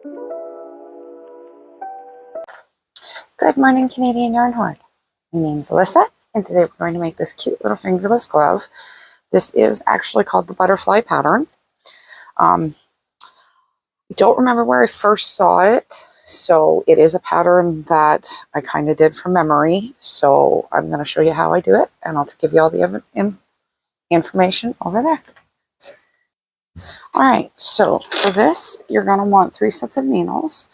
Good morning, Canadian Yarn Hoard. My name is Alyssa, and today we're going to make this cute little fingerless glove. This is actually called the butterfly pattern. I don't remember where I first saw it, so it is a pattern that I kind of did from memory. So I'm going to show you how I do it, and I'll give you all the information over there. All right, so for this, you're going to want 3 sets of needles.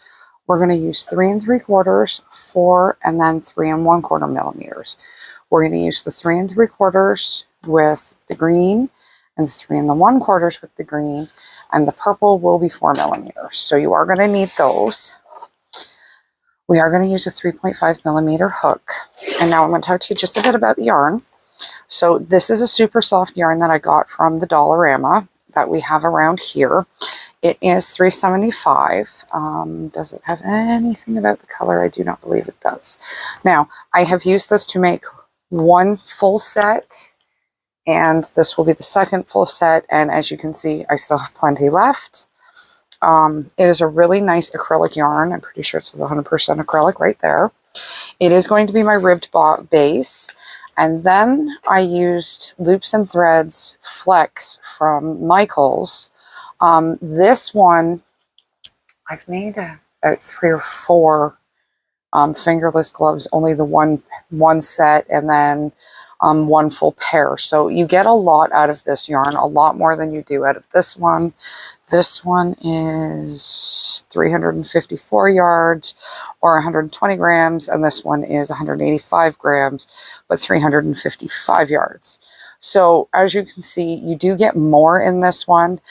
We're going to use 3 3/4, 4, and then 3 1/4 millimeters. We're going to use the 3 3/4 with the green and the 3 1/4 with the green, and the purple will be 4 millimeters. So you are going to need those. We are going to use a 3.5 millimeter hook. And now I'm going to talk to you just a bit about the yarn. So this is a super soft yarn that I got from the Dollarama that we have around here. It is $3.75. Does it have anything about the color? I do not believe it does. Now, I have used this to make 1 full set, and this will be the 2nd full set. And as you can see, I still have plenty left. It is a really nice acrylic yarn. I'm pretty sure it says 100% acrylic right there. It is going to be my ribbed base. And then I used Loops and Threads Flex from Michaels. This one, I've made about 3 or 4 fingerless gloves, only the one set, and then 1 full pair. So you get a lot out of this yarn, a lot more than you do out of this one. This one is 354 yards or 120 grams, and this one is 185 grams, but 355 yards. So as you can see, you do get more in this one.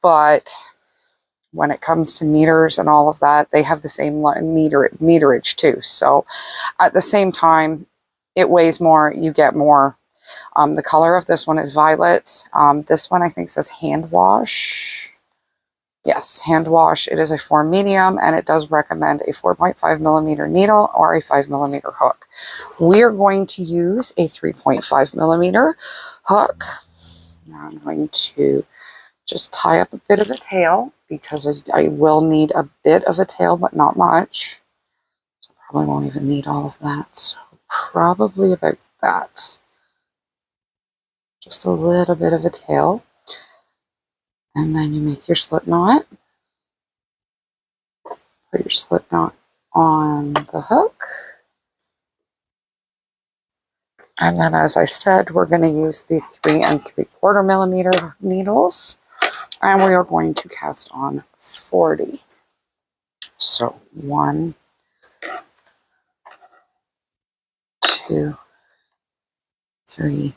But when it comes to meters and all of that, they have the same meterage too. So at the same time, it weighs more, you get more. The color of this one is violet. This one I think says hand wash. Yes, hand wash. It is a 4 medium, and it does recommend a 4.5 millimeter needle or a 5 millimeter hook. We are going to use a 3.5 millimeter hook. Now I'm going to just tie up a bit of a tail, because I will need a bit of a tail, but not much. So probably won't even need all of that. So probably about that. Just a little bit of a tail. And then you make your slip knot. Put your slip knot on the hook. And then, as I said, we're going to use the 3 3/4 millimeter needles. And we are going to cast on 40. So 1, 2, 3,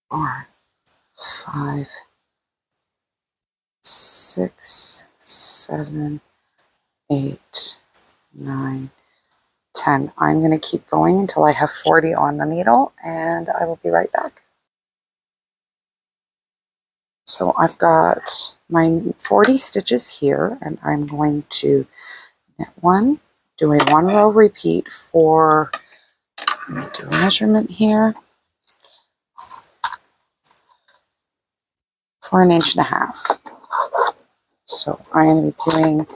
4, 5, 6, 7, 8, 9, 10. I'm going to keep going until I have 40 on the needle, and I will be right back. So I've got my 40 stitches here, and I'm going to knit 1, do a 1 row repeat for, let me do a measurement here, for 1.5 inches. So I'm going to be doing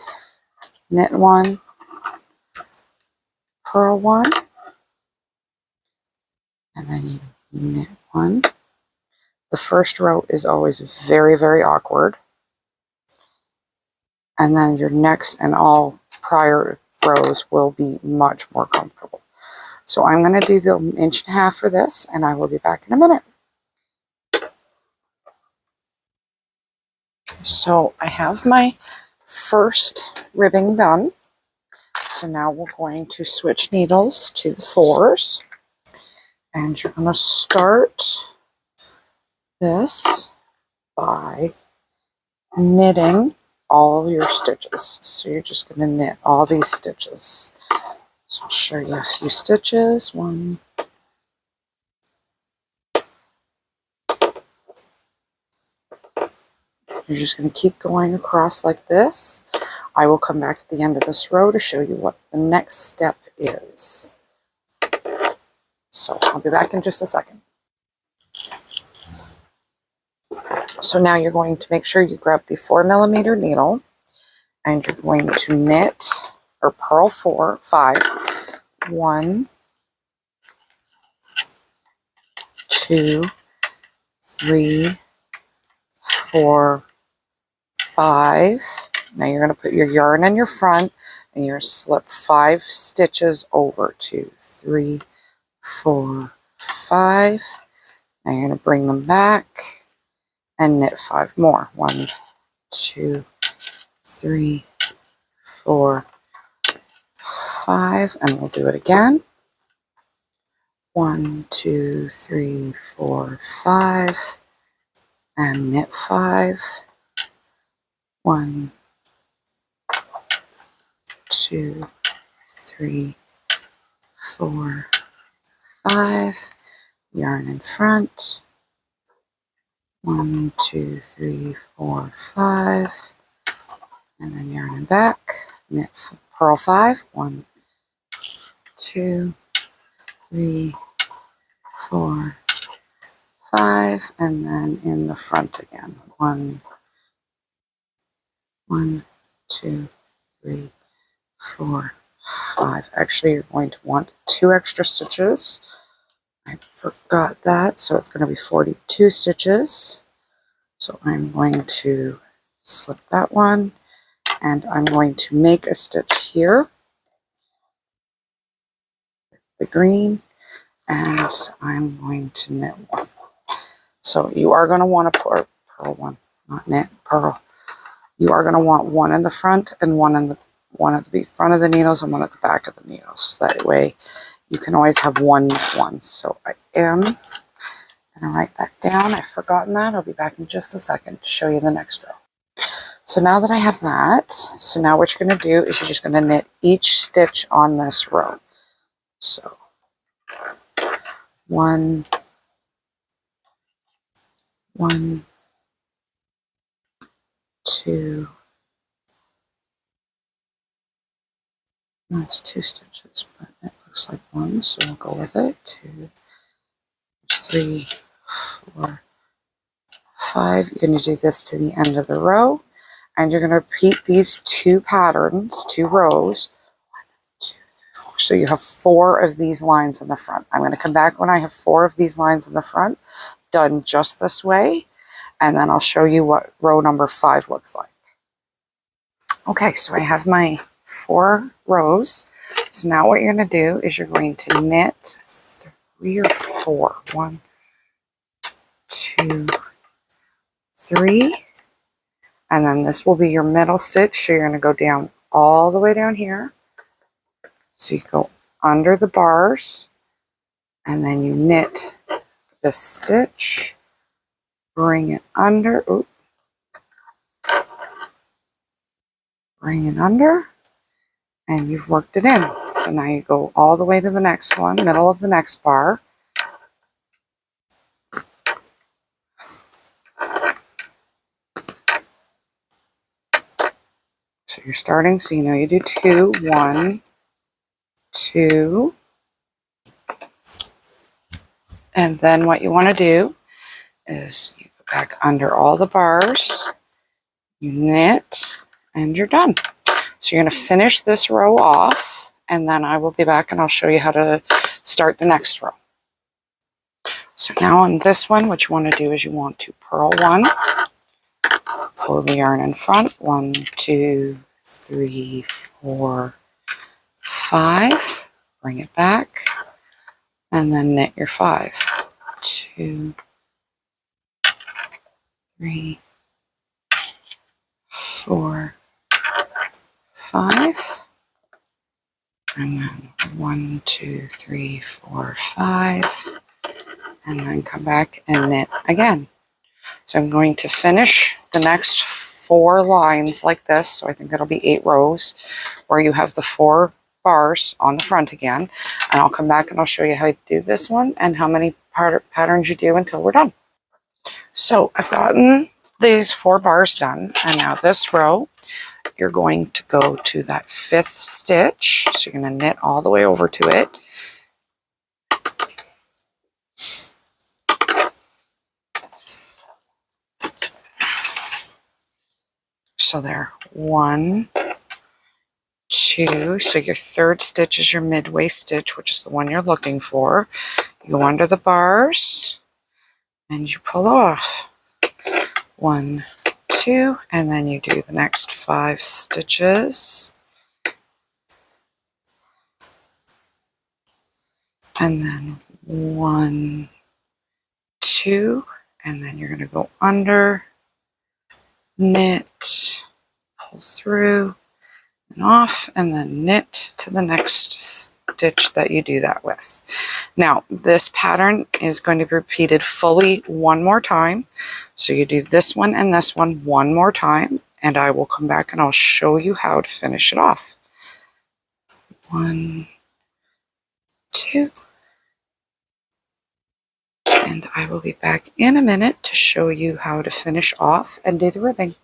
knit 1, purl 1, and then you knit 1. The first row is always very, very awkward. And then your next and all prior rows will be much more comfortable. So I'm going to do the 1.5 inches for this, and I will be back in a minute. So I have my first ribbing done. So now we're going to switch needles to the 4s. And you're going to start this by knitting all your stitches. So you're just going to knit all these stitches. So I'll show you a few stitches. 1, you're just going to keep going across like this. I will come back at the end of this row to show you what the next step is. So I'll be back in just a second. So now you're going to make sure you grab the 4 millimeter needle, and you're going to knit or purl 5. 1, 2, 3, 4, 5. Now you're going to put your yarn in your front and you're going to slip 5 stitches over. 2, 3, 4, 5. Now you're going to bring them back and knit 5 more. 1, 2, 3, 4, 5, and we'll do it again. 1, 2, 3, 4, 5, and knit 5. 1, 2, 3, 4, 5. Yarn in front. 1, 2, 3, 4, 5, and then yarn in back. Knit, purl 5. 1, 2, 3, 4, 5, and then in the front again. 1, 2, 3, 4, 5. Actually, you're going to want 2 extra stitches. I forgot that, so it's going to be 42 stitches. So I'm going to slip that one, and I'm going to make a stitch here with the green, and I'm going to knit 1. So you are going to want to purl 1, not knit, purl. You are going to want 1 in the front and 1 at the front of the needles and 1 at the back of the needles. That way you can always have 1 knit 1. So I am going to write that down. I've forgotten that. I'll be back in just a second to show you the next row. So now that I have that, so now what you're going to do is you're just going to knit each stitch on this row. So 1, 1, 2, that's 2 stitches, but it looks like 1, so we'll go with it. 2, 3, 4, 5. You're going to do this to the end of the row, and you're going to repeat these 2 patterns, 2 rows. 1, 2, 3, 4. So you have 4 of these lines in the front. I'm going to come back when I have 4 of these lines in the front done just this way, and then I'll show you what row number 5 looks like. Okay, so I have my 4 rows. So now what you're going to do is you're going to knit 3 or 4. 1, 2, 3. And then this will be your middle stitch. So you're going to go down all the way down here. So you go under the bars and then you knit this stitch, bring it under, bring it under, and you've worked it in. So now you go all the way to the next one, middle of the next bar. So you're starting, so you know you do 2, 1, 2. And then what you want to do is you go back under all the bars, you knit, and you're done. So you're going to finish this row off, and then I will be back and I'll show you how to start the next row. So now on this one, what you want to do is you want to purl 1, pull the yarn in front, 1, 2, 3, 4, 5, bring it back, and then knit your 5. 2, 3, 4, 5, and then 1, 2, 3, 4, 5, and then come back and knit again. So I'm going to finish the next 4 lines like this. So I think that'll be 8 rows where you have the 4 bars on the front again. And I'll come back and I'll show you how to do this one and how many patterns you do until we're done. So I've gotten these 4 bars done. And now this row, you're going to go to that 5th stitch. So you're going to knit all the way over to it. So there, 1, 2. So your third stitch is your midway stitch, which is the one you're looking for. You go under the bars and you pull off. 1, 2, and then you do the next 5 stitches. And then 1, 2, and then you're going to go under, knit, pull through and off, and then knit to the next stitch that you do that with. Now, this pattern is going to be repeated fully one more time. So you do this one and this one more time, and I will come back and I'll show you how to finish it off. 1, 2. And I will be back in a minute to show you how to finish off and do the ribbing.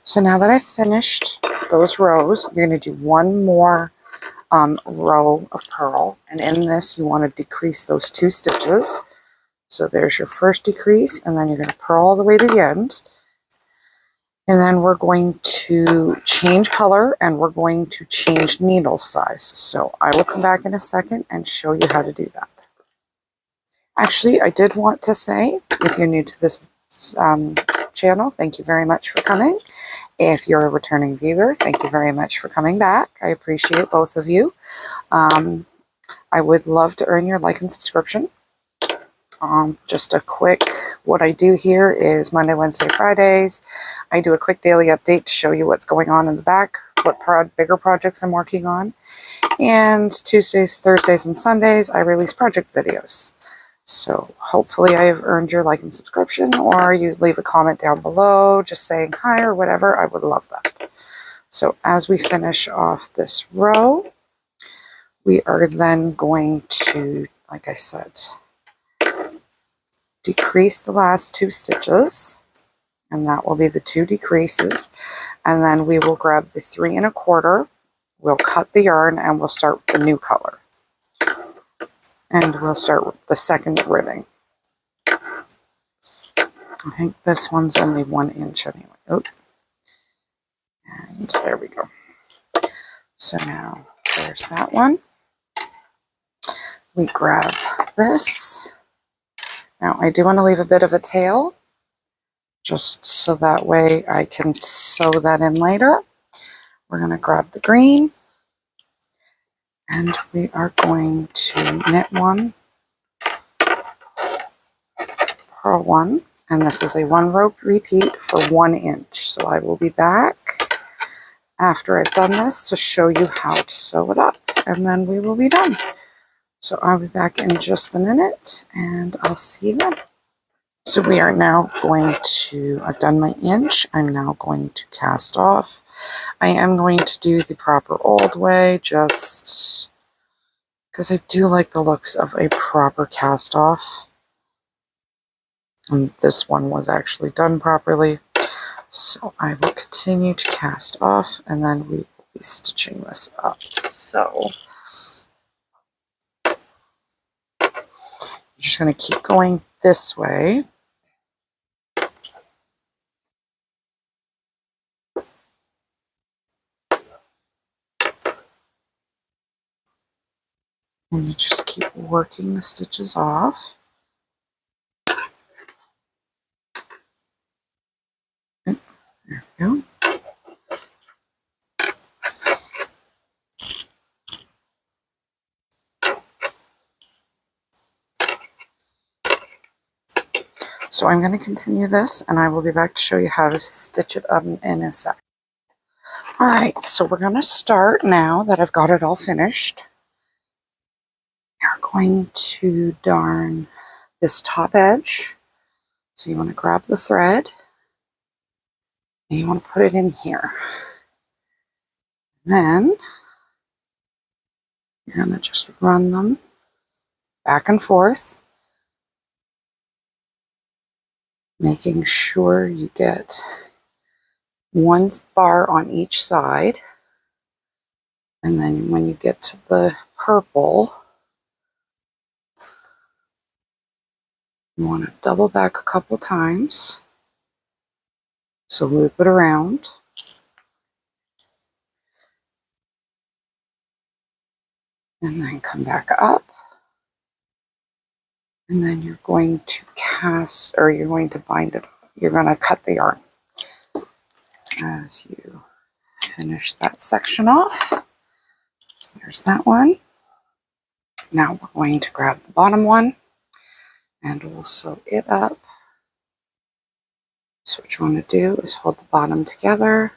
So now that I've finished those rows, you're going to do one more row of purl, and in this you want to decrease those 2 stitches. So there's your first decrease, and then you're going to purl all the way to the end, and then we're going to change color and we're going to change needle size. So I will come back in a second and show you how to do that. Actually, I did want to say, if you're new to this channel, thank you very much for coming. If you're a returning viewer, thank you very much for coming back. I appreciate both of you. I would love to earn your like and subscription. Just a quick, what I do here is Monday, Wednesday, Fridays. I do a quick daily update to show you what's going on in the back, what bigger projects I'm working on. And Tuesdays, Thursdays, and Sundays, I release project videos. So hopefully I have earned your like and subscription, or you leave a comment down below just saying hi or whatever. I would love that. So as we finish off this row, we are then going to, like I said, decrease the last 2 stitches, and that will be the 2 decreases. And then we will grab the 3 1/4, we'll cut the yarn, and we'll start with the new color. And we'll start with the second ribbing. I think this one's only 1 inch anyway. Oh. And there we go. So now there's that one. We grab this. Now I do want to leave a bit of a tail, just so that way I can sew that in later. We're going to grab the green, and we are going to knit 1, purl 1, and this is a 1 row repeat for 1 inch. So I will be back after I've done this to show you how to sew it up, and then we will be done. So I'll be back in just a minute, and I'll see you then. So we are now going to, I've done my inch, I'm now going to cast off. I am going to do the proper old way, just because I do like the looks of a proper cast off. And this one was actually done properly. So I will continue to cast off, and then we will be stitching this up. So I'm just going to keep going this way. And you just keep working the stitches off. There we go. So I'm going to continue this, and I will be back to show you how to stitch it up in a sec. Alright, so we're going to start now that I've got it all finished. We're going to darn this top edge. So you want to grab the thread, and you want to put it in here. Then you're going to just run them back and forth, making sure you get 1 bar on each side. And then when you get to the purple, you want to double back a couple times So loop it around. And then come back up. And then you're going to cast, or you're going to bind it. You're going to cut the yarn as you finish that section off. So there's that one. Now we're going to grab the bottom one and we'll sew it up. So what you want to do is hold the bottom together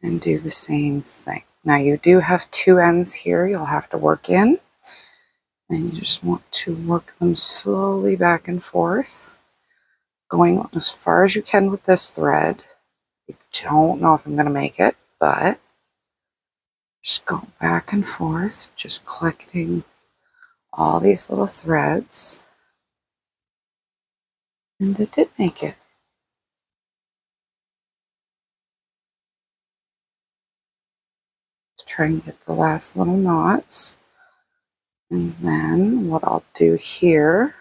and do the same thing. Now you do have two ends here you'll have to work in, and you just want to work them slowly back and forth, going as far as you can with this thread. I don't know if I'm going to make it, but just go back and forth, just collecting all these little threads. And it did make it. Try and get the last little knots. And then what I'll do here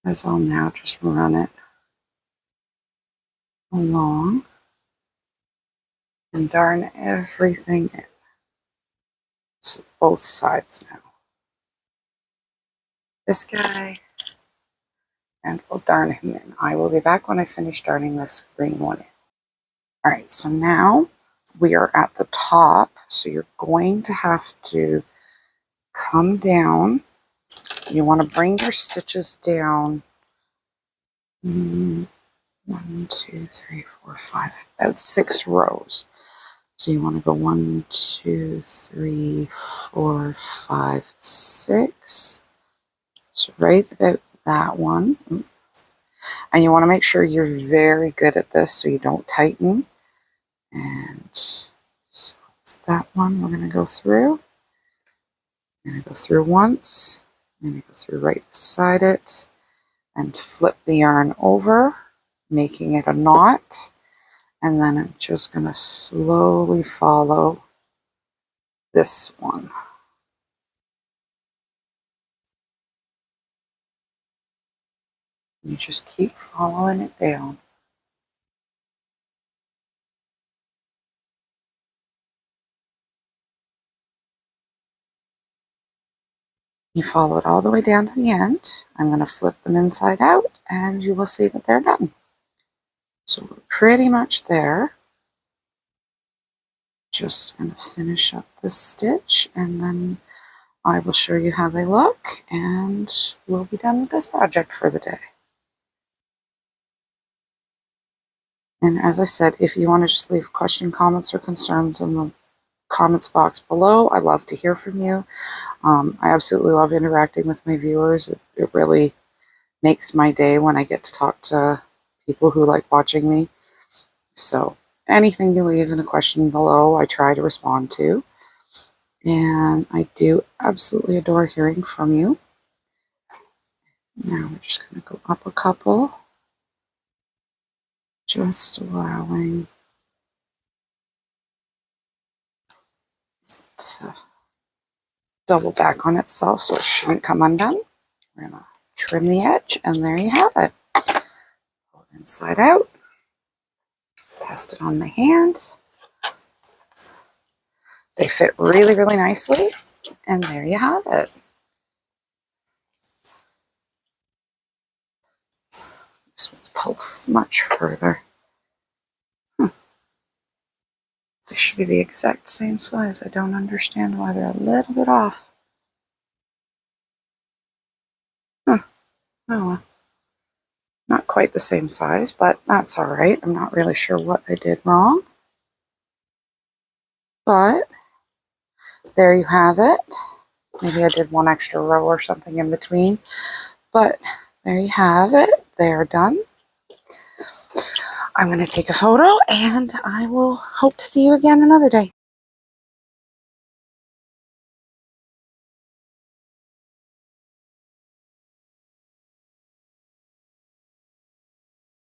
is I'll now just run it along and darn everything in. So both sides now. This guy, and we'll darn him in. I will be back when I finish darning this green one in. Alright, so now we are at the top, so you're going to have to come down. You want to bring your stitches down 1, 2, 3, 4, 5, about 6 rows. So you want to go 1, 2, 3, 4, 5, 6. So right about that one. And you want to make sure you're very good at this so you don't tighten. And so it's that one we're going to go through. I'm going to go through once. I'm going to go through right beside it and flip the yarn over, making it a knot. And then I'm just going to slowly follow this one. You just keep following it down. You follow it all the way down to the end. I'm going to flip them inside out and you will see that they're done. So we're pretty much there. Just going to finish up this stitch and then I will show you how they look and we'll be done with this project for the day. And as I said, if you want to just leave questions, comments, or concerns in the comments box below, I love to hear from you. I absolutely love interacting with my viewers. It really makes my day when I get to talk to people who like watching me. So anything you leave in a question below, I try to respond to. And I do absolutely adore hearing from you. Now we're just going to go up a couple. Just allowing to double back on itself so it shouldn't come undone. We're going to trim the edge and there you have it. Pull it inside out. Test it on my hand. They fit really, really nicely. And there you have it. This one's pulled much further. They should be the exact same size. I don't understand why they're a little bit off. Oh, well. Not quite the same size, but that's all right. I'm not really sure what I did wrong. But there you have it. Maybe I did one extra row or something in between. But there you have it. They're done. I'm going to take a photo and I will hope to see you again another day.